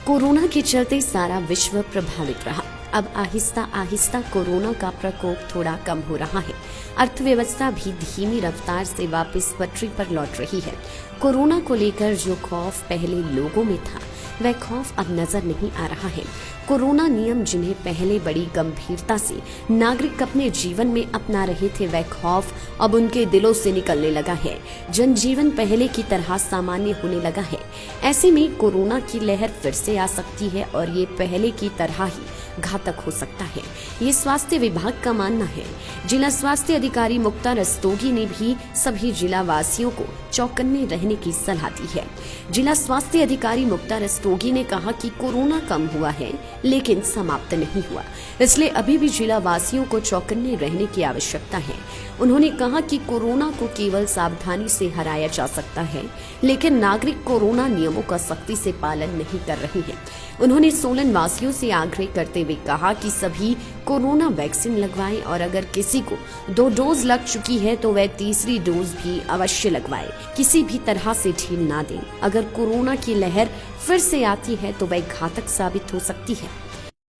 Corona के चलते सारा विश्व प्रभावित रहा। अब आहिस्ता आहिस्ता कोरोना का प्रकोप थोड़ा कम हो रहा है। अर्थव्यवस्था भी धीमी रफ्तार से वापस पटरी पर लौट रही है। कोरोना को लेकर जो खौफ पहले लोगों में था, वह खौफ अब नजर नहीं आ रहा है। कोरोना नियम जिन्हें पहले बड़ी गंभीरता से नागरिक अपने जीवन में अपना रहे थे, वह खौफ अब उनके दिलों से निकलने लगा है। जनजीवन पहले की तरह सामान्य होने लगा है। ऐसे में कोरोना की लहर फिर से आ सकती है और ये पहले की तरह ही घातक हो सकता है, ये स्वास्थ्य विभाग का मानना है। जिला स्वास्थ्य अधिकारी मुक्ता रस्तोगी ने भी सभी जिला वासियों को चौकन्ने रहने की सलाह दी है। जिला स्वास्थ्य अधिकारी मुक्ता रस्तोगी ने कहा कि कोरोना कम हुआ है लेकिन समाप्त नहीं हुआ, इसलिए अभी भी जिला वासियों को चौकन्ने रहने की आवश्यकता है। उन्होंने कहा कि कोरोना को केवल सावधानी से हराया जा सकता है, लेकिन नागरिक कोरोना नियमों का सख्ती से पालन नहीं कर रहे हैं। उन्होंने सोलन वासियों से आग्रह करते हुए कहा कि सभी कोरोना वैक्सीन लगवाएं और अगर किसी को 2 डोज लग चुकी है तो वह तीसरी डोज भी अवश्य लगवाए। किसी भी तरह से ढील ना दें। अगर कोरोना की लहर फिर से आती है तो वह घातक साबित हो सकती है।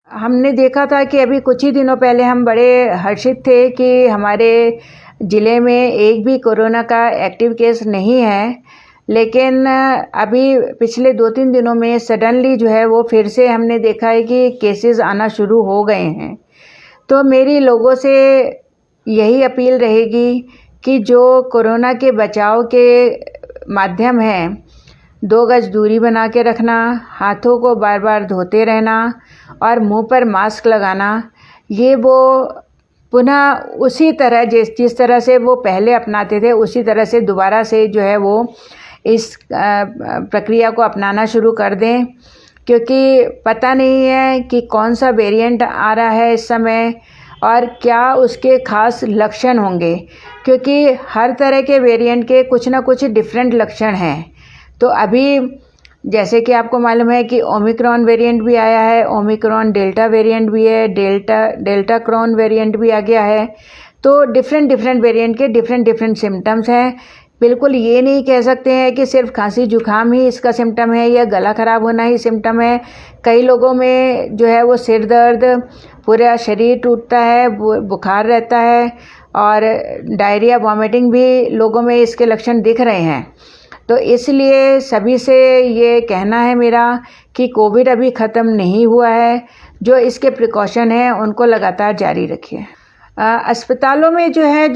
हमने देखा था कि अभी कुछ ही दिनों पहले हम बड़े हर्षित थे कि हमारे ज़िले में एक भी कोरोना का एक्टिव केस नहीं है, लेकिन अभी पिछले 2-3 दिनों में सडनली जो है वो फिर से हमने देखा है कि केसेस आना शुरू हो गए हैं। तो मेरी लोगों से यही अपील रहेगी कि जो कोरोना के बचाव के माध्यम हैं, 2 गज दूरी बना के रखना, हाथों को बार बार धोते रहना और मुंह पर मास्क लगाना, ये वो पुनः उसी तरह जिस तरह से वो पहले अपनाते थे उसी तरह से दोबारा से जो है वो इस प्रक्रिया को अपनाना शुरू कर दें, क्योंकि पता नहीं है कि कौन सा वेरिएंट आ रहा है इस समय और क्या उसके खास लक्षण होंगे, क्योंकि हर तरह के वेरिएंट के कुछ ना कुछ डिफरेंट लक्षण हैं। तो अभी जैसे कि आपको मालूम है कि ओमिक्रॉन वेरिएंट भी आया है, ओमिक्रॉन डेल्टा वेरिएंट भी है, डेल्टा क्रॉन वेरिएंट भी आ गया है। तो डिफरेंट वेरिएंट के डिफरेंट सिम्टम्स हैं। बिल्कुल ये नहीं कह सकते हैं कि सिर्फ खांसी जुकाम ही इसका सिम्टम है या गला खराब होना ही सिम्टम है। कई लोगों में जो है वो सिर दर्द, पूरा शरीर टूटता है, बुखार रहता है और डायरिया, वॉमिटिंग भी लोगों में इसके लक्षण दिख रहे हैं। तो इसलिए सभी से ये कहना है मेरा कि कोविड अभी ख़त्म नहीं हुआ है। जो इसके प्रिकॉशन हैं उनको लगातार जारी रखिए। अस्पतालों में जो है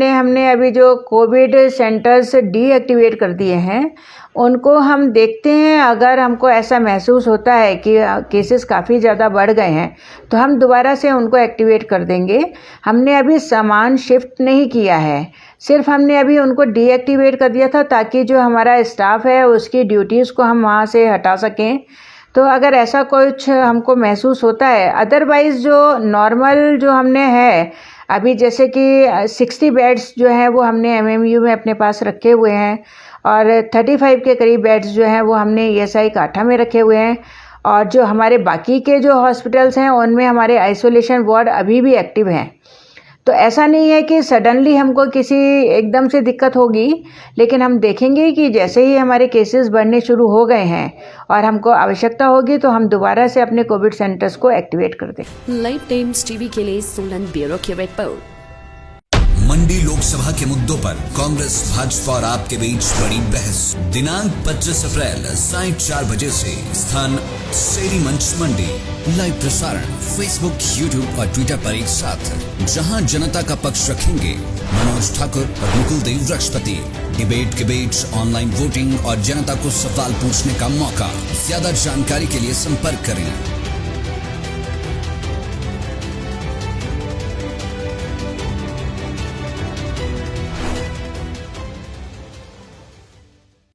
हमने अभी जो कोविड सेंटर्स डीएक्टिवेट कर दिए हैं, उनको हम देखते हैं। अगर हमको ऐसा महसूस होता है कि केसेस काफ़ी ज़्यादा बढ़ गए हैं तो हम दोबारा से उनको एक्टिवेट कर देंगे। हमने अभी सामान शिफ्ट नहीं किया है, सिर्फ हमने अभी उनको डीएक्टिवेट कर दिया था ताकि जो हमारा स्टाफ है उसकी ड्यूटीज़ को हम वहाँ से हटा सकें। तो अगर ऐसा कुछ हमको महसूस होता है, अदरवाइज़ जो नॉर्मल जो हमने है अभी, जैसे कि 60 बेड्स जो हैं वो हमने एमएमयू में अपने पास रखे हुए हैं और 35 के करीब बेड्स जो हैं वो हमने ईएसआई काठा में रखे हुए हैं। और जो हमारे बाकी के जो हॉस्पिटल्स हैं उनमें हमारे आइसोलेशन वार्ड अभी भी एक्टिव हैं। तो ऐसा नहीं है कि सडनली हमको किसी एकदम से दिक्कत होगी, लेकिन हम देखेंगे कि जैसे ही हमारे केसेस बढ़ने शुरू हो गए हैं और हमको आवश्यकता होगी तो हम दोबारा से अपने कोविड सेंटर्स को एक्टिवेट कर दें। लाइव टाइम्स टीवी के लिए सोलन ब्यूरो की रिपोर्ट। मंडी लोकसभा के मुद्दों पर कांग्रेस, भाजपा और आपके बीच बड़ी बहस। दिनांक 25 अप्रैल साढ़े 4 बजे से। स्थान शेरी मंच मंडी। लाइव प्रसारण फेसबुक, यूट्यूब और ट्विटर पर एक साथ, जहां जनता का पक्ष रखेंगे मनोज ठाकुर और मुकुल देव वृक्षपति। डिबेट के बीच ऑनलाइन वोटिंग और जनता को सवाल पूछने का मौका। ज्यादा जानकारी के लिए संपर्क करें